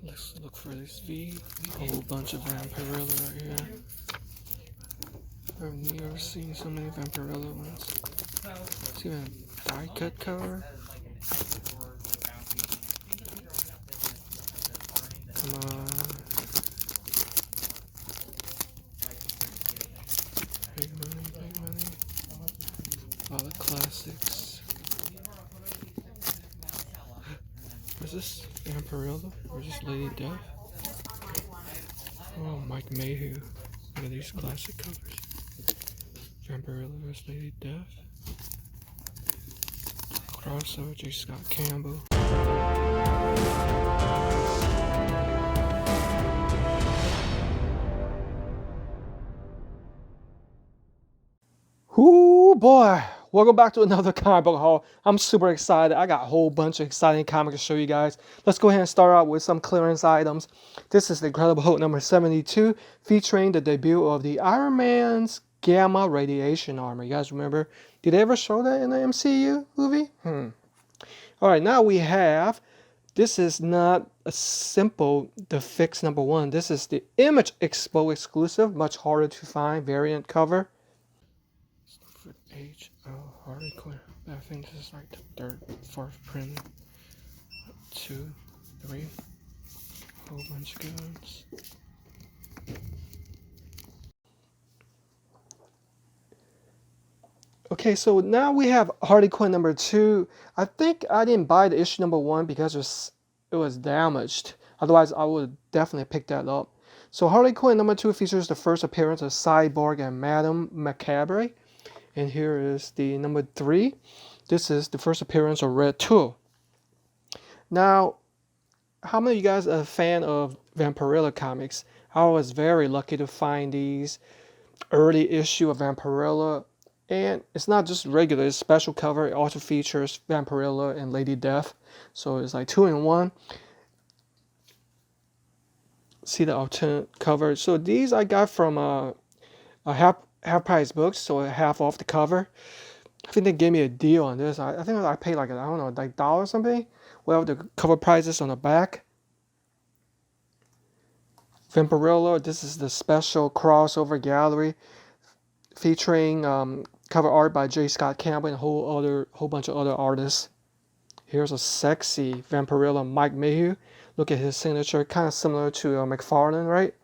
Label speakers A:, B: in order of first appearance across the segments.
A: Let's look for this V. A whole bunch of Vampirella right here. I've never seen so many Vampirella ones. It's even a die cut cover. Come on. Big money, big money. A lot of classics. Is this Vampirella or is this Lady Death? Oh, Mike Mayhew. Look at these classic covers. Vampirella vs. Lady Death. Crossover J. Scott Campbell. Ooh boy, welcome back to another comic book haul. I'm super excited. I got a whole bunch of exciting comics to show you guys. Let's go ahead and start out with some clearance items. This is the Incredible Hulk number 72, featuring the debut of the Iron Man's gamma radiation armor. You guys remember? Did they ever show that in the MCU movie? Alright, now we have, this is not a simple The Fix number 1. This is the Image Expo exclusive, much harder to find variant cover. For H.L. Harley Quinn. I think this is like the third, fourth print. 2, 3. A whole bunch of guns. Okay, so now we have Harley Quinn number 2. I think I didn't buy the issue number 1 because it was damaged. Otherwise, I would definitely pick that up. So Harley Quinn number 2 features the first appearance of Cyborg and Madame Macabre. And here is the number 3. This is the first appearance of Red 2. Now, how many of you guys are a fan of Vampirella comics? I was very lucky to find these early issue of Vampirella. And it's not just regular, it's special cover. It also features Vampirella and Lady Death. So it's like 2 in 1. See the alternate cover. So these I got from a half price books, so half off the cover. I think they gave me a deal on this. I think I paid like, I don't know, like $1 or something. Well, the cover price is on the back. Vampirella, this is the special crossover gallery featuring cover art by J. Scott Campbell and a whole bunch of other artists. Here's a sexy Vampirella Mike Mayhew. Look at his signature, kind of similar to McFarlane, right?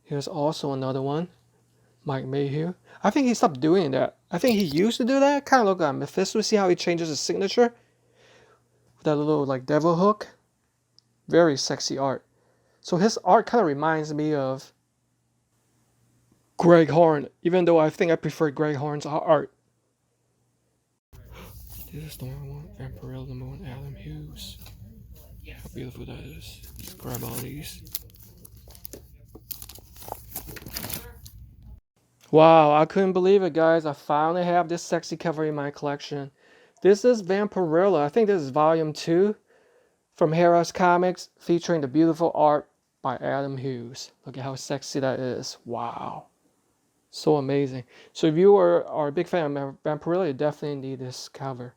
A: Here's also another one. Mike Mayhew. I think he stopped doing that. I think he used to do that. Kind of look like Mephisto. See how he changes his signature? With that little like devil hook. Very sexy art. So his art kind of reminds me of Greg Horn. Even though I think I prefer Greg Horn's art. This is the one I want. Vampirella number 1, Adam Hughes. How beautiful that is. Let's grab all these. Wow, I couldn't believe it, guys. I finally have this sexy cover in my collection. This is Vampirella. I think this is volume 2 from Harris Comics, featuring the beautiful art by Adam Hughes. Look at how sexy that is. Wow. So amazing. So if you are a big fan of Vampirella, you definitely need this cover.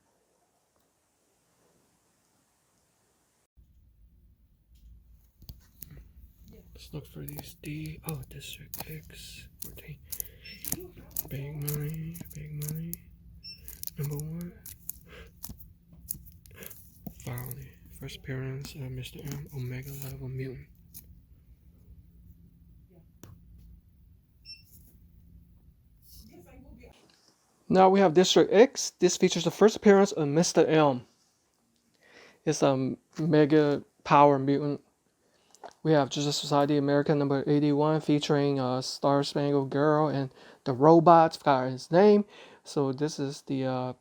A: Let's look for these District X 14. Big money, big money. Number 1. Finally, first appearance of Mr. M, Omega level mutant. Now we have District X. This features the first appearance of Mr. M. It's a mega power mutant. We have Justice Society America number 81, featuring Star Spangled Girl and the robots. Forgot his name. So this is the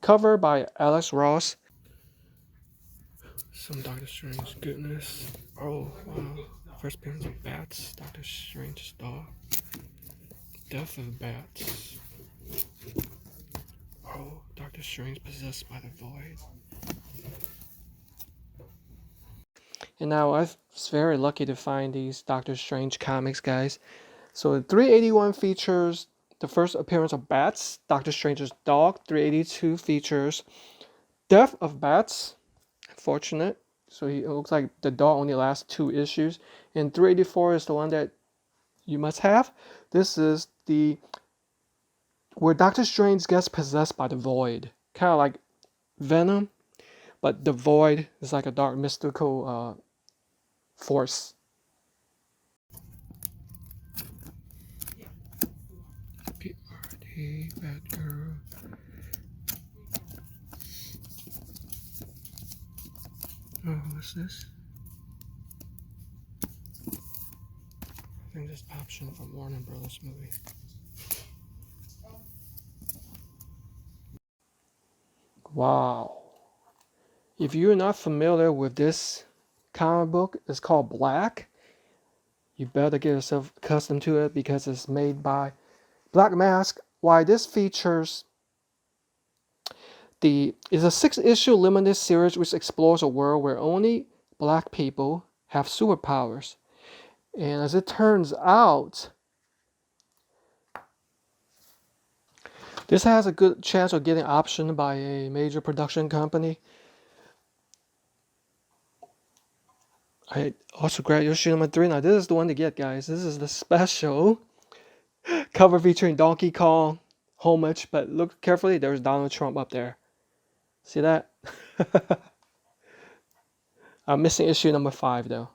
A: cover by Alex Ross. Some Doctor Strange goodness. Oh wow! First appearance of Bats. Doctor Strange's dog. Death of Bats. Oh, Doctor Strange possessed by the void. And now I was very lucky to find these Doctor Strange comics, guys. So 381 features the first appearance of Bats, Doctor Strange's dog. 382 features Death of Bats. Unfortunate. So it looks like the doll only lasts 2 issues. And 384 is the one that you must have. This is the where Doctor Strange gets possessed by the Void, kind of like Venom, but the Void is like a dark mystical force. PRD, bad girl. Oh, what's this? I think this option from Warner Brothers movie. Wow. If you're not familiar with this comic book, it's called Black. You better get yourself accustomed to it because it's made by Black Mask. Why this features is a 6-issue limited series which explores a world where only black people have superpowers. And as it turns out, this has a good chance of getting optioned by a major production company. I also grabbed issue number 3. Now this is the one to get, guys. This is the special cover featuring Donkey Kong, homage, but look carefully, there's Donald Trump up there. See that? I'm missing issue number 5 though.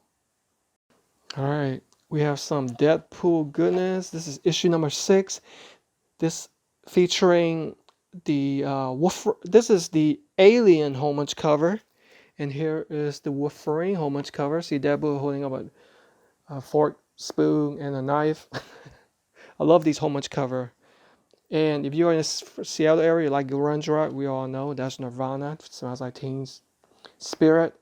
A: Alright, we have some Deadpool goodness. This is issue number 6. This featuring the this is the Alien homage cover. And here is the Wolverine homage cover. See Deadpool holding up a fork, spoon, and a knife. I love these homage cover. And if you're in the Seattle area, like grunge rock, we all know that's Nirvana. It smells like Teen Spirit.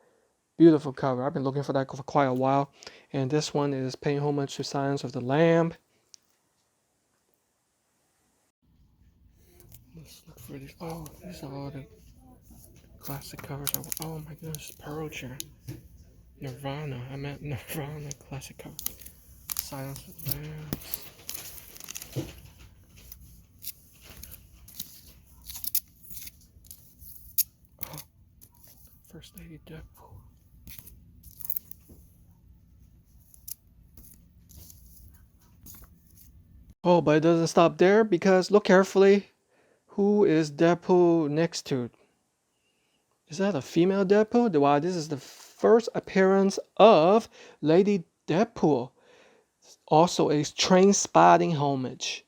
A: Beautiful cover. I've been looking for that for quite a while. And this one is paying homage to Silence of the Lamb. Let's look for these. Oh, these are all the classic covers. Oh my goodness, Pearl Jam. Nirvana. I meant Nirvana classic cover. Silence of the Lambs. Oh, First Lady Deadpool. Oh, but it doesn't stop there because look carefully. Who is Deadpool next to? Is that a female Deadpool? Wow, this is the first appearance of Lady Deadpool. Also a train spotting homage.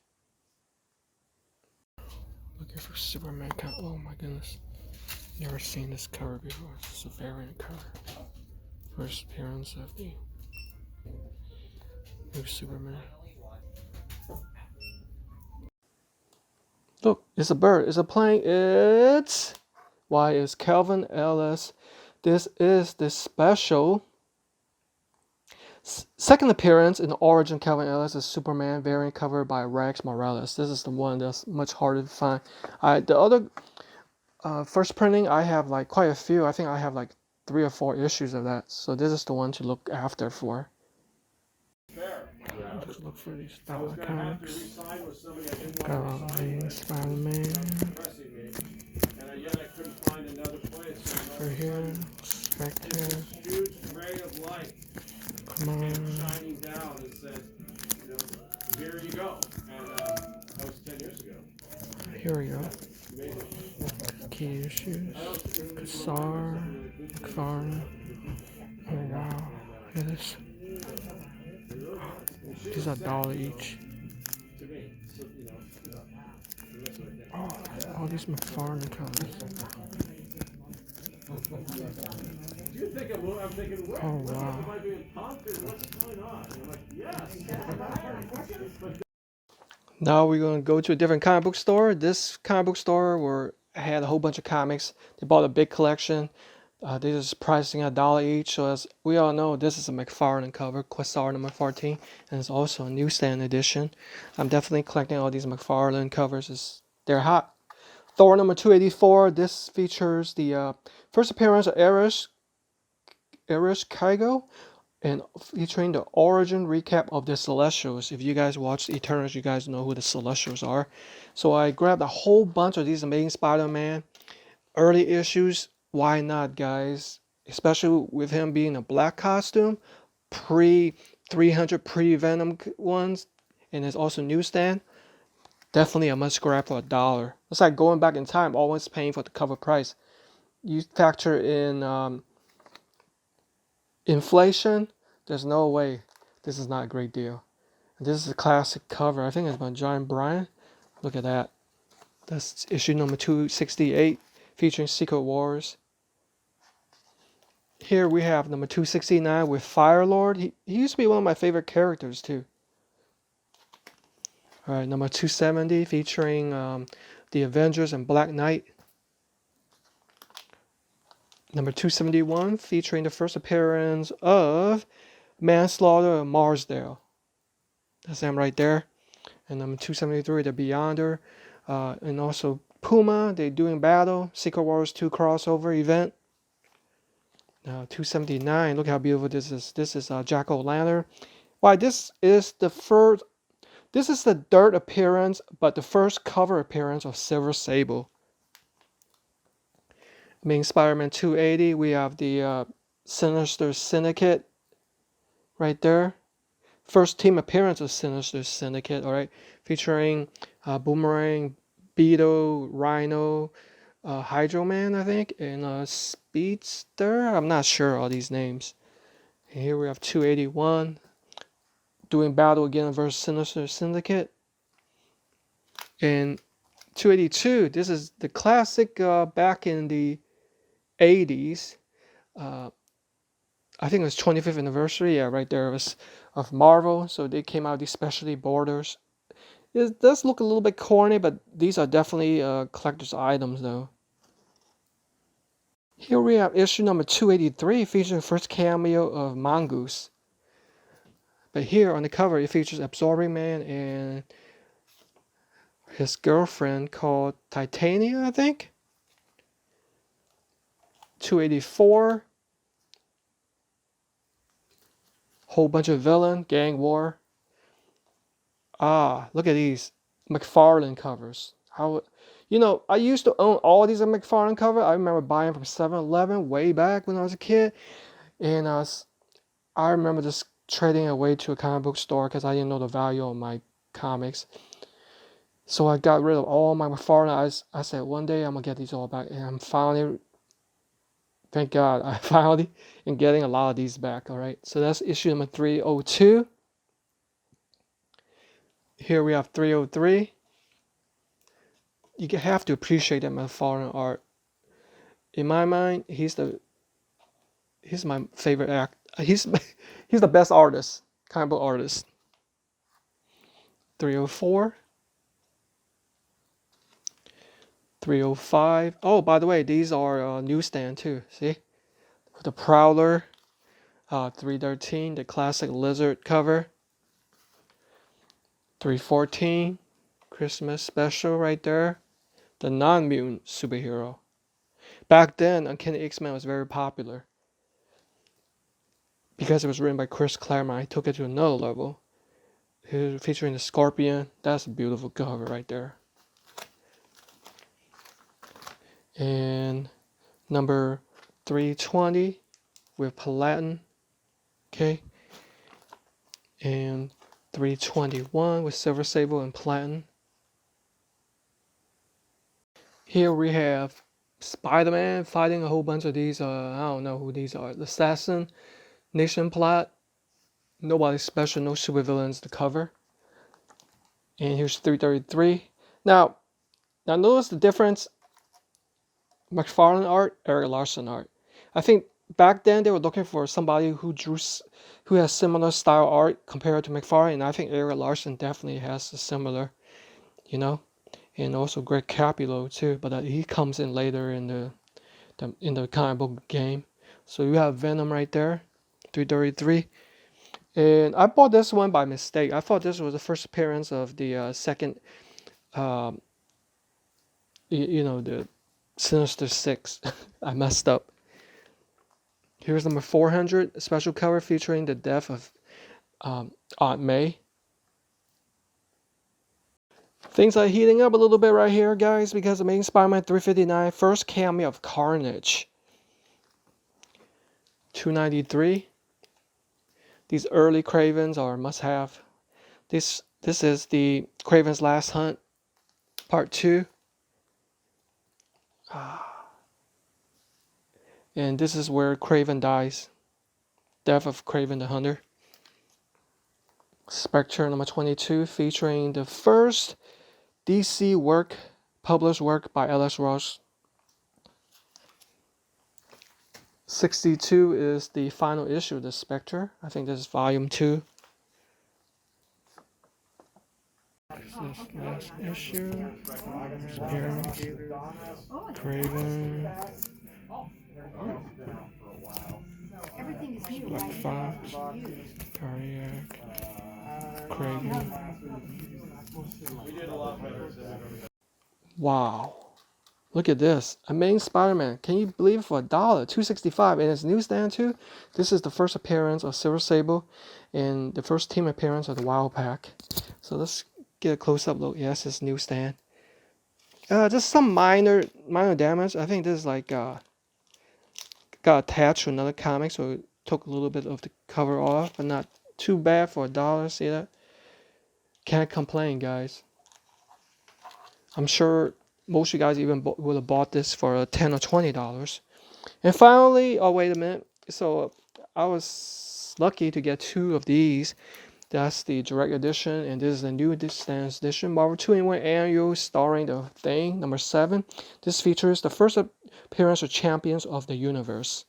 A: Looking for Superman. Oh my goodness. Never seen this cover before. It's a variant cover. First appearance of the new Superman. Look, it's a bird. It's a plane. It's Calvin Ellis. This is the special second appearance in the origin. Calvin Ellis is Superman variant cover by Rex Morales. This is the one that's much harder to find. The other first printing, I have like quite a few. I think I have like 3 or 4 issues of that. So this is the one to look after for. Just look for these comics. Spider-Man. For here, Spectre. Come on. Here you go. And that was 10 years ago. Here we go. Key issues. Kassar. McFarlane. Oh wow. Look at this. These are $1 each. Oh, all these McFarlane colors. Oh wow. Now we're gonna go to a different comic book store. This comic book store had a whole bunch of comics. They bought a big collection. This is pricing $1 each. So as we all know, this is a McFarlane cover, Quasar number 14, and it's also a newsstand edition. I'm definitely collecting all these McFarlane covers. They're hot. Thor number 284. This features the first appearance of Erish Kygo, and featuring the origin recap of the Celestials. If you guys watched Eternals, you guys know who the Celestials are. So I grabbed a whole bunch of these Amazing Spider-Man early issues. Why not, guys? especially with him being a black costume, pre 300 pre-Venom ones, and there's also newsstand. Definitely a must grab for $1. It's like going back in time, always paying for the cover price. You factor in inflation, there's no way this is not a great deal. And this is a classic cover. I think it's by John Bryan. Look at that. That's issue number 268, featuring Secret Wars. Here we have number 269 with Firelord. He used to be one of my favorite characters too. Alright, number 270 featuring the Avengers and Black Knight. Number 271 featuring the first appearance of Manslaughter and Marsdale. That's them right there. And number 273, the Beyonder. And also Puma, they're doing battle. Secret Wars 2 crossover event. Now 279, look how beautiful this is. This is Jack-O-Lantern. Why, this is the first, this is the third appearance, but the first cover appearance of Silver Sable. Main Spider-Man 280, we have the Sinister Syndicate right there. First team appearance of Sinister Syndicate, alright, featuring Boomerang, Beetle, Rhino, Hydro Man, I think, and Speedster. I'm not sure all these names. And here we have 281 doing battle again versus Sinister Syndicate. And 282, this is the classic back in the 80s. I think it was 25th anniversary. Yeah, right there. It was of Marvel. So they came out these specialty borders. It does look a little bit corny, but these are definitely collector's items though. Here we have issue number 283 featuring the first cameo of Mongoose. But here on the cover it features Absorbing Man and his girlfriend called Titania, I think. 284. Whole bunch of villain, gang war. Ah, look at these McFarlane covers. How, you know, I used to own all these McFarlane covers. I remember buying from 7-Eleven way back when I was a kid. And I remember just trading away to a comic book store because I didn't know the value of my comics. So I got rid of all my McFarlane. I said one day I'm going to get these all back. And I'm finally, thank God, I finally am getting a lot of these back. All right. So that's issue number 302. Here we have 303. You have to appreciate that McFarlane art. In my mind, he's my favorite act. He's the best artist, comic book artist. 304. 305. Oh, by the way, these are newsstand too. See, the Prowler. 313, the classic lizard cover. 314, Christmas special right there. The non-mutant superhero. Back then, Uncanny X-Men was very popular. Because it was written by Chris Claremont, I took it to another level. Here's featuring the Scorpion. That's a beautiful cover right there. And number 320 with Paladin. Okay. And 321 with Silver Sable and Platinum. Here we have Spider-Man fighting a whole bunch of these, I don't know who these are. The Assassin, Nation Plot. Nobody special, no supervillains to cover. And here's 333. Now notice the difference. McFarlane art, Eric Larson art. I think back then they were looking for somebody who has similar style art compared to McFarlane, and I think Eric Larson definitely has a similar, you know, and also Greg Capullo too, but he comes in later in the comic book game. So you have Venom right there, 333, and I bought this one by mistake. I thought this was the first appearance of the second, the Sinister Six. I messed up. Here's number 400, a special cover featuring the death of Aunt May. Things are heating up a little bit right here, guys, because Amazing Spider-Man 359, first cameo of Carnage. $2.93. These early Cravens are must-have. This is the Craven's Last Hunt, Part 2. And this is where Craven dies. Death of Craven the Hunter. Spectre number 22, featuring the first DC work, published work by L.S. Ross. 62 is the final issue of the Spectre. I think this is volume 2. This is last issue. Appearance. Craven. Black Fox. Cardiac. Craven. Wow. Look at this. Amazing Spider-Man. Can you believe it, for $1, $2.65, and it's newsstand too? This is the first appearance of Silver Sable and the first team appearance of the Wild Pack. So let's get a close-up look. Yes, it's newsstand. Just some minor damage. I think this is like got attached to another comic, so it took a little bit of the cover off, but not too bad for $1. See that? Can't complain, guys. I'm sure most of you guys even would have bought this for $10 or $20. And finally, oh wait a minute. So I was lucky to get 2 of these. That's the direct edition, and this is the new distance edition, Marvel 2-in-1 Annual, starring the Thing, number 7. This features the first appearance of Champions of the Universe.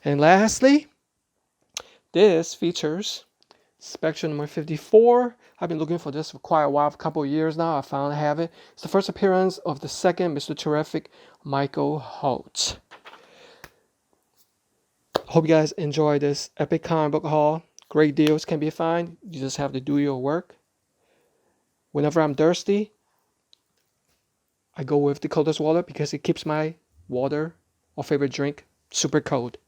A: And lastly, this features Spectre number 54. I've been looking for this for quite a while, for a couple of years now. I finally have it. It's the first appearance of the second Mr. Terrific, Michael Holt. Hope you guys enjoy this epic comic book haul. Great deals can be found. You just have to do your work. Whenever I'm thirsty, I go with the coldest water because it keeps my water or favorite drink super cold.